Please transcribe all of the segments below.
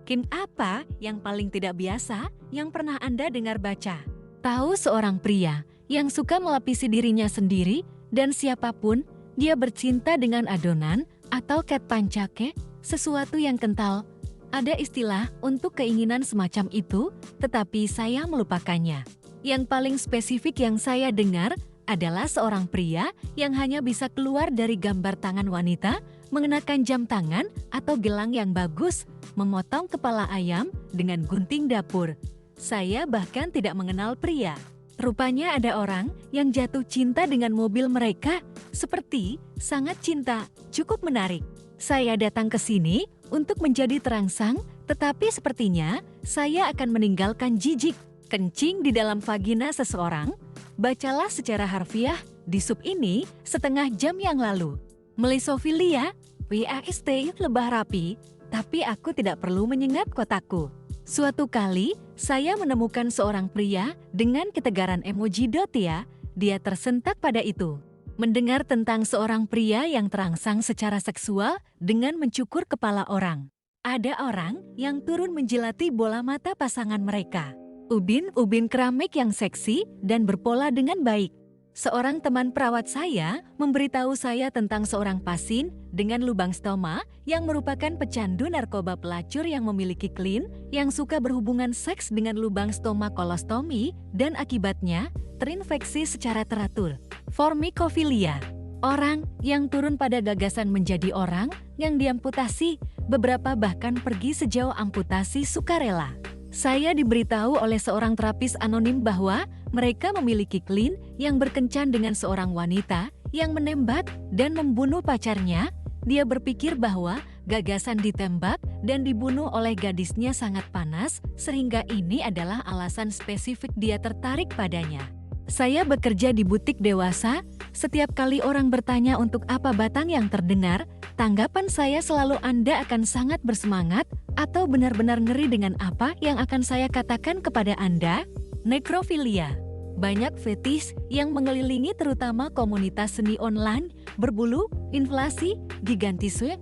Kim apa yang paling tidak biasa yang pernah Anda dengar baca? Tahu seorang pria yang suka melapisi dirinya sendiri dan siapapun, dia bercinta dengan adonan atau cat pancake, sesuatu yang kental. Ada istilah untuk keinginan semacam itu, tetapi saya melupakannya. Yang paling spesifik yang saya dengar adalah seorang pria yang hanya bisa keluar dari gambar tangan wanita, mengenakan jam tangan atau gelang yang bagus, memotong kepala ayam dengan gunting dapur. Saya bahkan tidak mengenal pria. Rupanya ada orang yang jatuh cinta dengan mobil mereka, seperti sangat cinta, cukup menarik. Saya datang ke sini untuk menjadi terangsang, tetapi sepertinya saya akan meninggalkan jijik, kencing di dalam vagina seseorang. Bacalah secara harfiah di sub ini setengah jam yang lalu. Melisofilia, WAST lebah rapi, tapi aku tidak perlu menyengat kotaku. Suatu kali, saya menemukan seorang pria dengan ketegaran emoji dot ya, dia tersentak pada itu. Mendengar tentang seorang pria yang terangsang secara seksual dengan mencukur kepala orang. Ada orang yang turun menjilati bola mata pasangan mereka. Ubin-ubin keramik yang seksi dan berpola dengan baik. Seorang teman perawat saya memberitahu saya tentang seorang pasien dengan lubang stoma yang merupakan pecandu narkoba pelacur yang memiliki klin yang suka berhubungan seks dengan lubang stoma kolostomi dan akibatnya terinfeksi secara teratur. Formikofilia. Orang yang turun pada gagasan menjadi orang yang diamputasi, beberapa bahkan pergi sejauh amputasi sukarela. Saya diberitahu oleh seorang terapis anonim bahwa mereka memiliki klin yang berkencan dengan seorang wanita yang menembak dan membunuh pacarnya. Dia berpikir bahwa gagasan ditembak dan dibunuh oleh gadisnya sangat panas, sehingga ini adalah alasan spesifik dia tertarik padanya. Saya bekerja di butik dewasa. Setiap kali orang bertanya untuk apa batang yang terdengar, tanggapan saya selalu Anda akan sangat bersemangat atau benar-benar ngeri dengan apa yang akan saya katakan kepada Anda. Nekrofilia. Banyak fetis yang mengelilingi terutama komunitas seni online, berbulu, inflasi, gigantisme,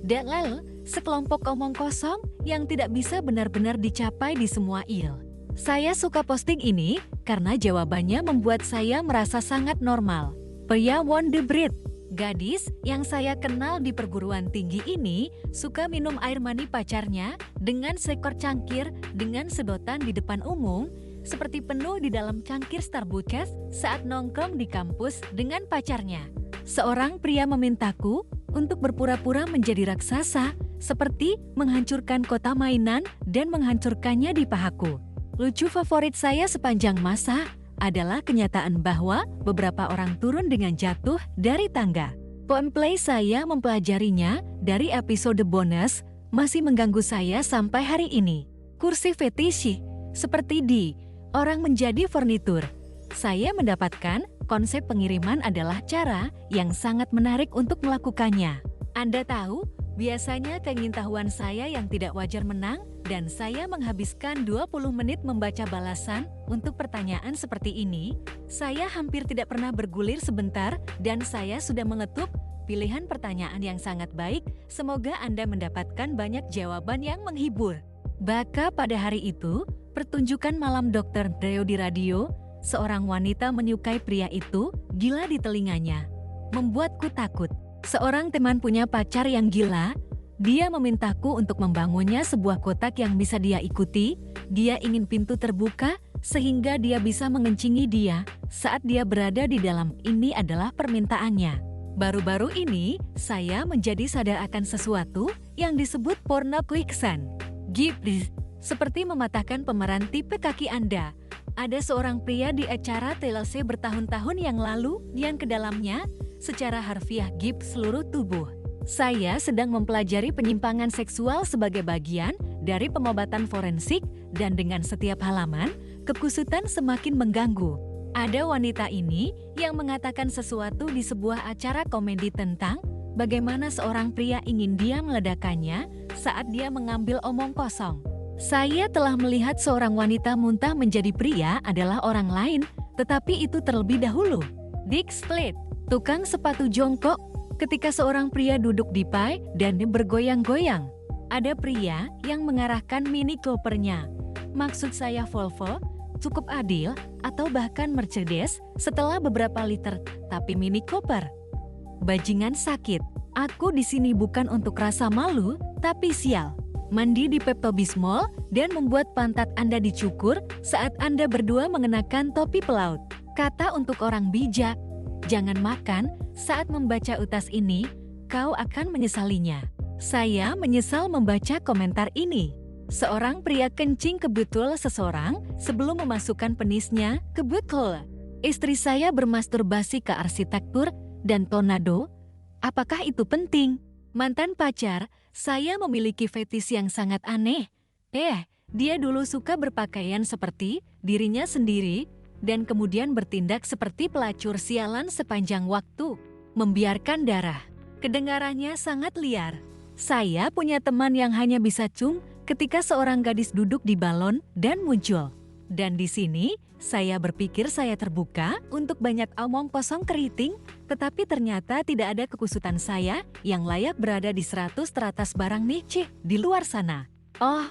dalal, sekelompok omong kosong yang tidak bisa benar-benar dicapai di semua il. Saya suka posting ini karena jawabannya membuat saya merasa sangat normal. Pria Wonderbreed. Gadis yang saya kenal di perguruan tinggi ini suka minum air mani pacarnya dengan seekor cangkir dengan sedotan di depan umum, seperti penuh di dalam cangkir Starbucks saat nongkrong di kampus dengan pacarnya. Seorang pria memintaku untuk berpura-pura menjadi raksasa, seperti menghancurkan kota mainan dan menghancurkannya di pahaku. Lucu favorit saya sepanjang masa adalah kenyataan bahwa beberapa orang turun dengan jatuh dari tangga. Poemplay saya mempelajarinya dari episode bonus, masih mengganggu saya sampai hari ini. Kursi fetish, seperti di Orang Menjadi Furnitur. Saya mendapatkan konsep pengiriman adalah cara yang sangat menarik untuk melakukannya. Anda tahu, biasanya keingintahuan saya yang tidak wajar menang, dan saya menghabiskan 20 menit membaca balasan untuk pertanyaan seperti ini. Saya hampir tidak pernah bergulir sebentar dan saya sudah mengetuk pilihan pertanyaan yang sangat baik. Semoga Anda mendapatkan banyak jawaban yang menghibur. Baka pada hari itu, pertunjukan malam Dr. Drew di radio, seorang wanita menyukai pria itu, gila di telinganya. Membuatku takut. Seorang teman punya pacar yang gila. Dia memintaku untuk membangunnya sebuah kotak yang bisa dia ikuti. Dia ingin pintu terbuka sehingga dia bisa mengencingi dia saat dia berada di dalam. Ini adalah permintaannya. Baru-baru ini, saya menjadi sadar akan sesuatu yang disebut porno quicksand. Gipris, seperti mematahkan pemeran tipe kaki Anda. Ada seorang pria di acara TLC bertahun-tahun yang lalu yang kedalamnya secara harfiah gips seluruh tubuh. Saya sedang mempelajari penyimpangan seksual sebagai bagian dari pengobatan forensik dan dengan setiap halaman, kekusutan semakin mengganggu. Ada wanita ini yang mengatakan sesuatu di sebuah acara komedi tentang bagaimana seorang pria ingin dia meledakannya saat dia mengambil omong kosong. Saya telah melihat seorang wanita muntah menjadi pria adalah orang lain, tetapi itu terlebih dahulu. Dick Split, tukang sepatu jongkok, ketika seorang pria duduk di pai dan bergoyang-goyang. Ada pria yang mengarahkan Mini Cooper-nya. Maksud saya Volvo, cukup adil, atau bahkan Mercedes setelah beberapa liter, tapi Mini Cooper. Bajingan sakit. Aku di sini bukan untuk rasa malu, tapi sial. Mandi di Pepto-Bismol dan membuat pantat Anda dicukur saat Anda berdua mengenakan topi pelaut. Kata untuk orang bijak, jangan makan saat membaca utas ini, kau akan menyesalinya. Saya menyesal membaca komentar ini. Seorang pria kencing ke butul seseorang sebelum memasukkan penisnya ke butul. Istri saya bermasturbasi ke arsitektur dan tornado. Apakah itu penting? Mantan pacar, saya memiliki fetis yang sangat aneh. Dia dulu suka berpakaian seperti dirinya sendiri dan kemudian bertindak seperti pelacur sialan sepanjang waktu, membiarkan darah. Kedengarannya sangat liar. Saya punya teman yang hanya bisa cium ketika seorang gadis duduk di balon dan muncul. Dan di sini, saya berpikir saya terbuka untuk banyak omong kosong keriting, tetapi ternyata tidak ada kekusutan saya yang layak berada di 100 teratas barang nicih di luar sana. Oh,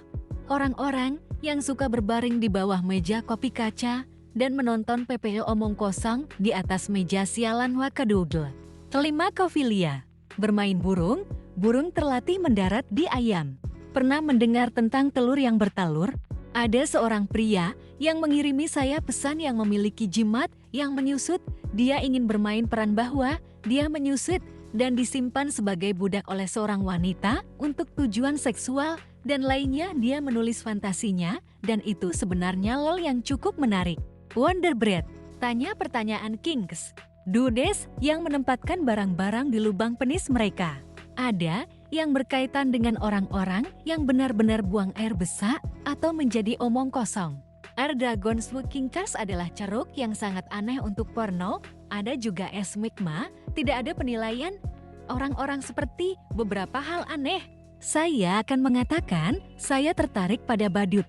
orang-orang yang suka berbaring di bawah meja kopi kaca dan menonton PPO omong kosong di atas meja sialan wakadoodle. Kelima, kofilia. Bermain burung, burung terlatih mendarat di ayam. Pernah mendengar tentang telur yang bertelur? Ada seorang pria yang mengirimi saya pesan yang memiliki jimat yang menyusut. Dia ingin bermain peran bahwa dia menyusut dan disimpan sebagai budak oleh seorang wanita untuk tujuan seksual dan lainnya dia menulis fantasinya dan itu sebenarnya lol yang cukup menarik. Wonder Bread, tanya pertanyaan Kings. Dudes yang menempatkan barang-barang di lubang penis mereka. Ada yang berkaitan dengan orang-orang yang benar-benar buang air besar atau menjadi omong kosong. Air Dragon Smoking Cars adalah ceruk yang sangat aneh untuk porno. Ada juga es Migma, tidak ada penilaian. Orang-orang seperti beberapa hal aneh. Saya akan mengatakan saya tertarik pada badut.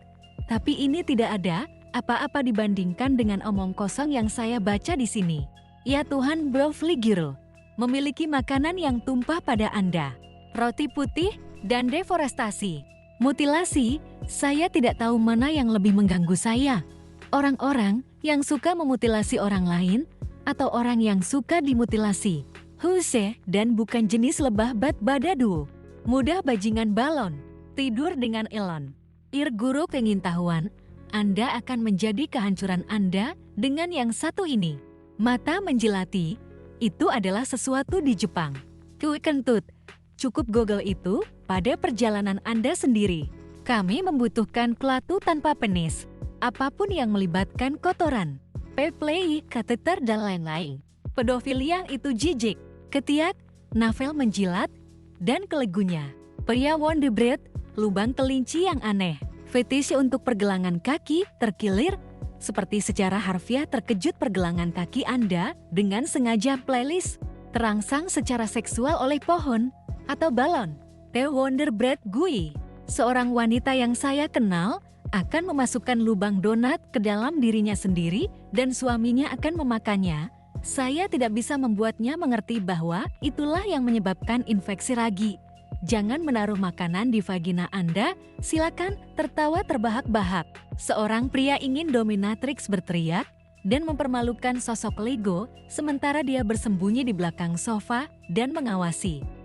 Tapi ini tidak ada apa-apa dibandingkan dengan omong kosong yang saya baca di sini. Ya Tuhan, Broccoli Girl memiliki makanan yang tumpah pada Anda. Roti putih dan deforestasi. Mutilasi, saya tidak tahu mana yang lebih mengganggu saya. Orang-orang yang suka memutilasi orang lain atau orang yang suka dimutilasi. Huse dan bukan jenis lebah bat badadu. Mudah bajingan balon. Tidur dengan Elon. Guru pengetahuan, Anda akan menjadi kehancuran Anda dengan yang satu ini. Mata menjilati, itu adalah sesuatu di Jepang. Kue kentut. Cukup Google itu pada perjalanan Anda sendiri. Kami membutuhkan klatu tanpa penis. Apapun yang melibatkan kotoran. Play, kateter dan lain-lain. Pedofilia itu jijik. Ketiak, navel menjilat, dan kelegunya. Pria Wonder Bread, lubang kelinci yang aneh. Fetish untuk pergelangan kaki terkilir. Seperti secara harfiah terkejut pergelangan kaki Anda dengan sengaja playlist. Terangsang secara seksual oleh pohon atau balon. The Wonder Bread Gui. Seorang wanita yang saya kenal akan memasukkan lubang donat ke dalam dirinya sendiri dan suaminya akan memakannya. Saya tidak bisa membuatnya mengerti bahwa itulah yang menyebabkan infeksi ragi. Jangan menaruh makanan di vagina Anda, silakan tertawa terbahak-bahak. Seorang pria ingin dominatrix berteriak dan mempermalukan sosok Lego sementara dia bersembunyi di belakang sofa dan mengawasi.